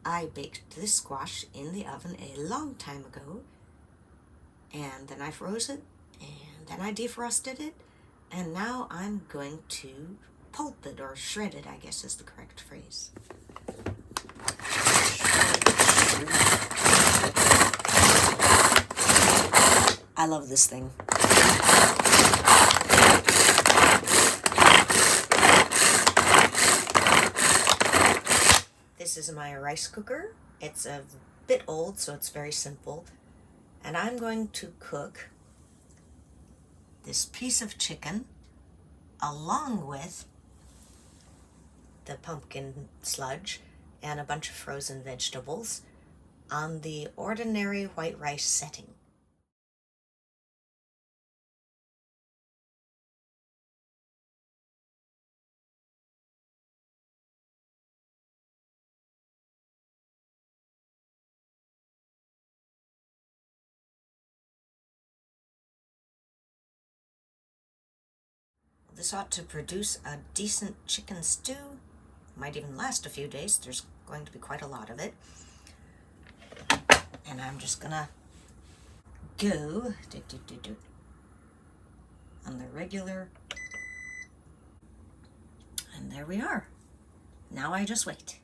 I baked this squash in the oven a long time ago, and then I froze it, and then I defrosted it, and now I'm going to pulp it, or shred it, I guess is the correct phrase. I love this thing. This is my rice cooker. It's a bit old, so it's very simple. And I'm going to cook this piece of chicken along with the pumpkin sludge and a bunch of frozen vegetables on the ordinary white rice setting. This ought to produce a decent chicken stew. Might even last a few days. There's going to be quite a lot of it. And I'm just gonna go on the regular. And there we are. Now I just wait.